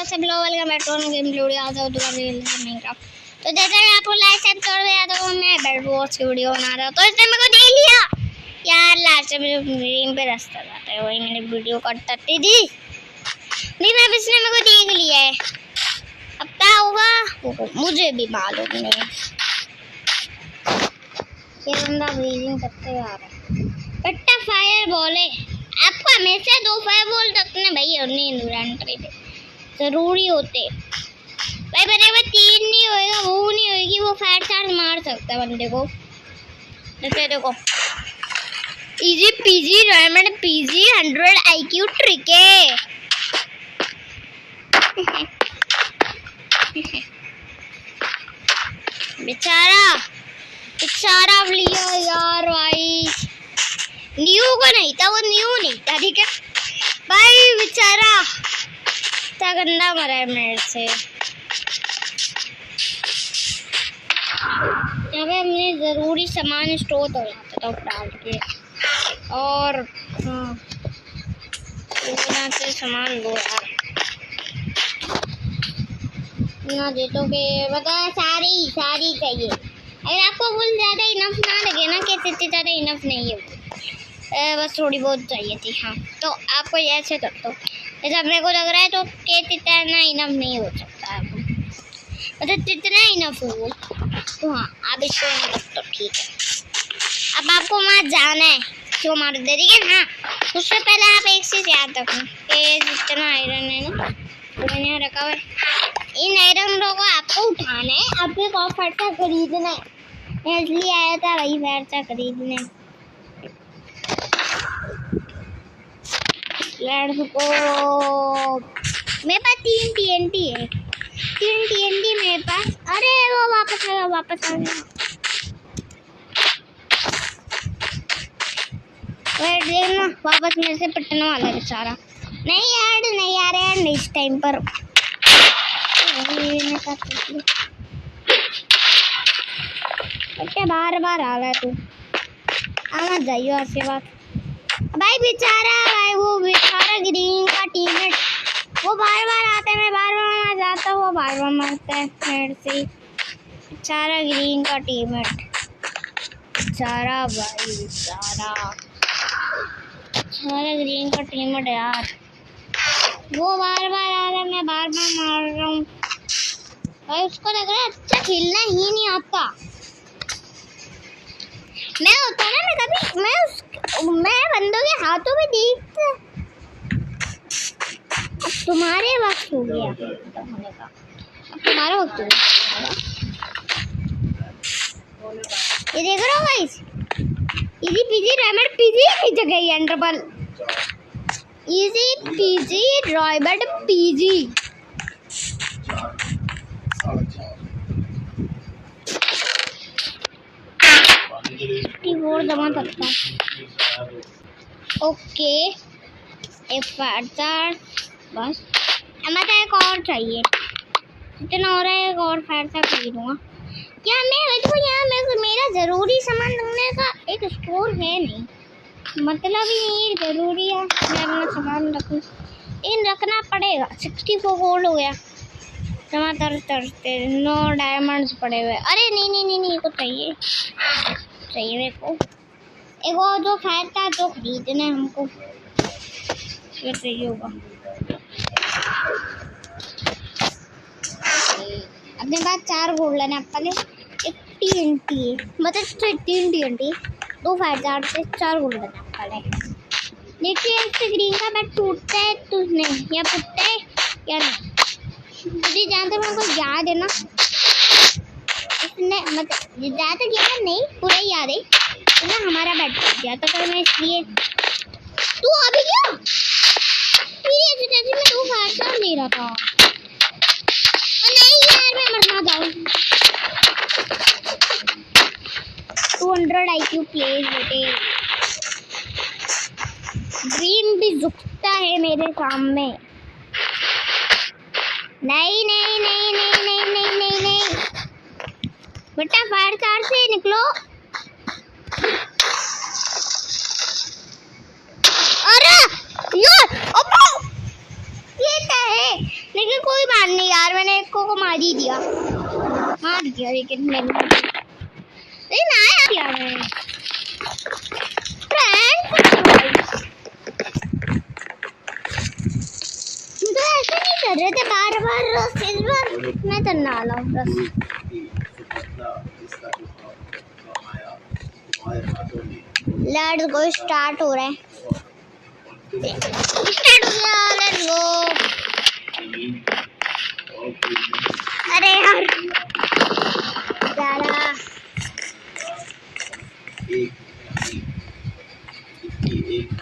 सब लोग welcome back to game video आ जाओ दोबारा माइनक्राफ्ट। तो जैसे मैं आपको लाइक सेंड कर दिया तो मैं बेड वॉच की वीडियो बना रहा हूँ, तो इसने मेरे को देख लिया यार। लास्ट में ड्रीम पे रास्ता जाता है, वही मैंने वीडियो कट करती थी, लेकिन अब इसने मेरे को देख लिया है। अब क्या होगा मुझे भी मालूम नहीं। ये बंदा ब्रीजिंग करते आ रहा है। कट्टा फायर बॉल है, आपको हमेशा 2 फायर बॉल रखने भाई, और नहीं एंट्री पे जरूरी होते भाई। बने में 3 नहीं होएगा, वो नहीं होएगी, वो फायर चार्ज मार सकता है बंदे को। जैसे देखो easy PG diamond PG 100 IQ trick है। बेचारा बेचारा लिया यार भाई, न्यू को नहीं था, वो न्यू नहीं था, ठीक है भाई। बेचारा इतना गंदा मरा है मेरे से। यहाँ पे हमने ज़रूरी सामान स्टोर हो जाता था डाल के, और हाँ यहाँ से सामान लो यार, ना देतो के बता सारी चाहिए। अगर आपको फुल ज़्यादा इनफ ना लगे ना, कि इतनी ज़्यादा इनफ नहीं है, बस थोड़ी बहुत चाहिए थी, हाँ तो आपको ऐसे कर दो। जैसा मेरे को लग रहा है तो कितना इनफ नहीं हो सकता है, मतलब जितना इनफ हो तो हाँ आप इसको तो ठीक है। अब आपको वहाँ जाना है क्यों मार दे, लेकिन हाँ उससे पहले आप एक चीज़ याद रखना कि जितना आयरन है ना तो मैंने यहाँ रखा हुआ है, इन आयरन को आपको उठाना है, आपको एक और फर्चा खरीदना है। मैं इसलिए आया था वही फर्चा खरीदने। लड़को मेरे पास 3 TNT है, 3 TNT मेरे पास। अरे वो वापस आ गया। वेट देखना, वापस मेरे से पिटने वाला है बेचारा। नहीं आ रहा है इस टाइम पर। बार आ रहा है तू, आना जाइयो आशीर्वाद भाई। बेचारा वो बेचारा ग्रीन का टीममेट, वो बार आता है, मैं बार वहाँ जाता हूँ, वो बार मरता है मेरे से। बेचारा ग्रीन का टीममेट, बेचारा भाई बेचारा ग्रीन का टीममेट यार, वो बार आ रहा है, मैं बार मार रहा हूँ भाई। उसको लग रहा है अच्छा खेलना ही नहीं आता। मैं होता ना, मैं कभी मैं बंदों के हाथों में देखता। अब तुम्हारे वक्त हो गया होने का, अब तुम्हारा वक्त हो गया। ये देख रहे हो guys, easy PG diamond PG की जगह है एंडरबल, इजी पीजी डायमंड पीजी। दबा सकता ओके बस। हमें तो एक और चाहिए, इतना हो रहा है, एक और फायर से खरीदूंगा। क्या मैं देखो यहाँ मेरा ज़रूरी सामान रखने का एक स्टोर है नहीं, मतलब ही ज़रूरी है मैं अपना सामान रखूँ, लेकिन रखना पड़ेगा। 64 गोल्ड हो गया जमा तरते 9 डायमंड्स पड़े हुए। अरे नहीं को चाहिए मेरे को एक और जो फायर था जो खरीदना है हमको, चाहिए होगा। अपने पास 4 गोल्ड लेना पहले, एक TNT मतलब 3 TNT 2 फायर चार्ज से 4 गोल्ड लेना पहले। देखिए इससे ग्रीन का बैट टूटता है तो नहीं, या फूटता है या नहीं मुझे जानते मेरे को याद है ना, इसने मतलब ज़्यादा याद नहीं, पूरा याद है ना। हमारा बैट टूट गया तो मैं इसलिए तू अभी क्या मैं 2 फायर चार्ज ले रहा था। नहीं यार मैं मरना जाऊँ। 200 IQ प्लेस बेटे, ड्रीम भी झुकता है मेरे सामने। नहीं बेटा फायर चार्ज से निकलो। अरे यार ये क्या है, लेकिन कोई को मार ही दिया, लेकिन मैंने दिया मैं तो ऐसे नहीं कर रहे थे बार बार मैं तो नाला बस। लेट्स गो, स्टार्ट हो रहा है, स्टार्ट हो गया, लेट्स गो। अरे यार ज़्यादा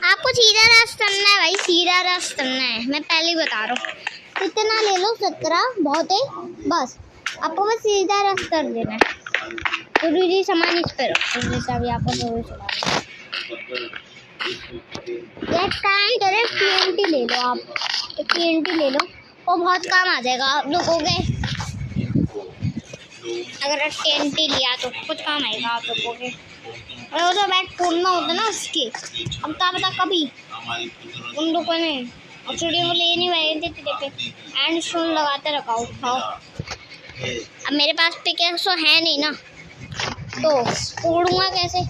आपको सीधा रास्ता करना है भाई, सीधा रास्ता करना है, मैं पहले ही बता रहा हूँ। इतना ले लो 17 बहुत है, बस आपको बस सीधा रास्ता कर देना है। जरूरी सामान इस पर रखो, जैसा भी आपको जरूरी सामान। एक काम करें, TNT ले लो, आप TNT ले लो, वो बहुत काम आ जाएगा आप लोगों के। अगर TNT लिया तो कुछ काम आएगा आप लोगों के। और वो तो बैट तोड़ना होता ना उसके, अब क्या पता कभी उन लोगों ने चिड़ियों को ले नहीं पाए थे एंड स्टोन लगाते रखा उठाओ। अब मेरे पास पिकेक्स तो है नहीं ना, तो तोड़ूंगा कैसे?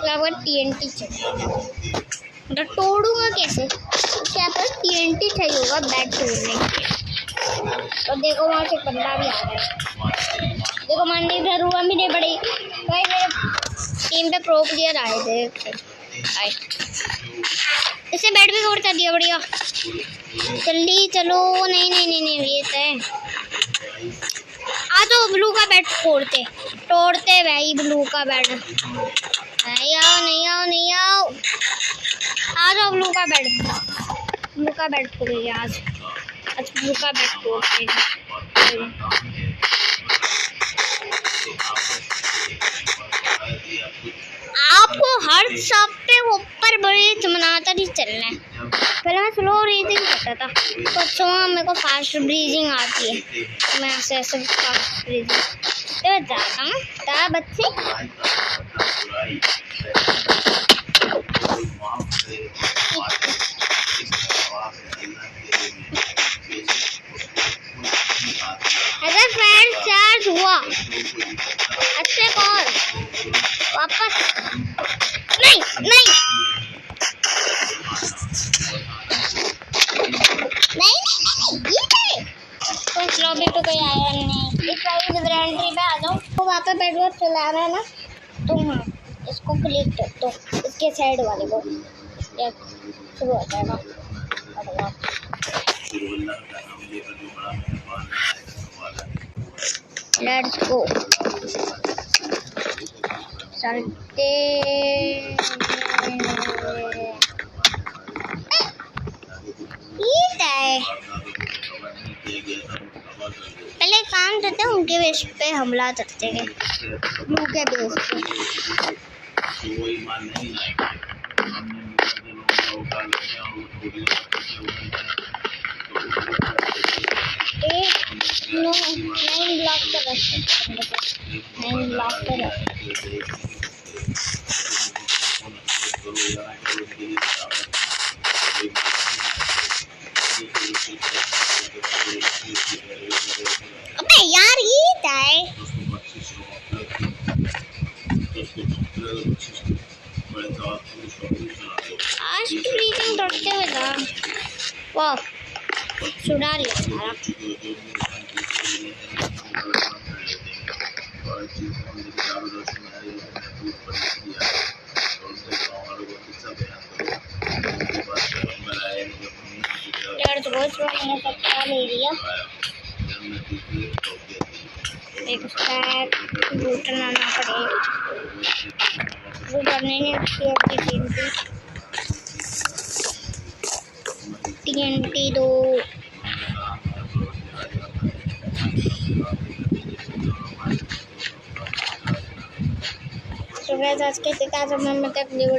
लगभग TNT चाहिए, तो तोड़ूंगा कैसे? क्या पर TNT चाहिए होगा बैट तोड़ने के। तो देखो वहाँ से बंदा भी आ रहा है, देखो मारने की जरूरत भी नहीं पड़ी भाई। मेरे टीम पे प्रो प्लेयर आए थे, इसे बैट भी तोड़ कर दिया, बढ़िया। जल्दी चलो, नहीं नहीं नहीं नहीं ये तो है। आ तो ब्लू का बैट तोड़ते भाई, ब्लू का बैट। नहीं आओ नहीं आओ नहीं आओ, आ जाओ ब्लू का बैट तोड़िए आज ब्लू का बैट तोड़ते हैं। आपको हर शॉप पे ऊपर ब्रिज बनाकर ही चलना है। पहले मैं स्लो ब्रीजिंग करता था, तो अच्छा मेरे को फास्ट ब्रीजिंग आती है, तो मैं ऐसे फास्ट ब्रीजिंग जाता हूँ। क्या बच्चे अगर फैन चार्ज हुआ अच्छे कॉल वापस नहीं नहीं कुछ लॉबी पे कोई आया नहीं। इस वाली एंट्री पे आ जाओ, तो वहाँ पे पेट्रोल चला रहा है ना, तो हाँ इसको क्लिक कर दो, इसके साइड वाले को शुरू हो जाएगा। लेट्स गो, चलते पहले काम करते हैं, उनके बेस पे हमला करते हैं, ब्लू के बेस पे। नाइन ब्लॉक का रास्ता, 9 ब्लॉक का रास्ता। अबे यार ये क्या है? आज तो ब्रीजिंग डरते हुए था, वाह छुड़ा लिया सारा। यार तो बहुत मैंने सब ले लिया, एक स्टैक बूट लाना पड़ेगा, वो करने ने TNT दो। तो गाइस आज के तक मैं वीडियो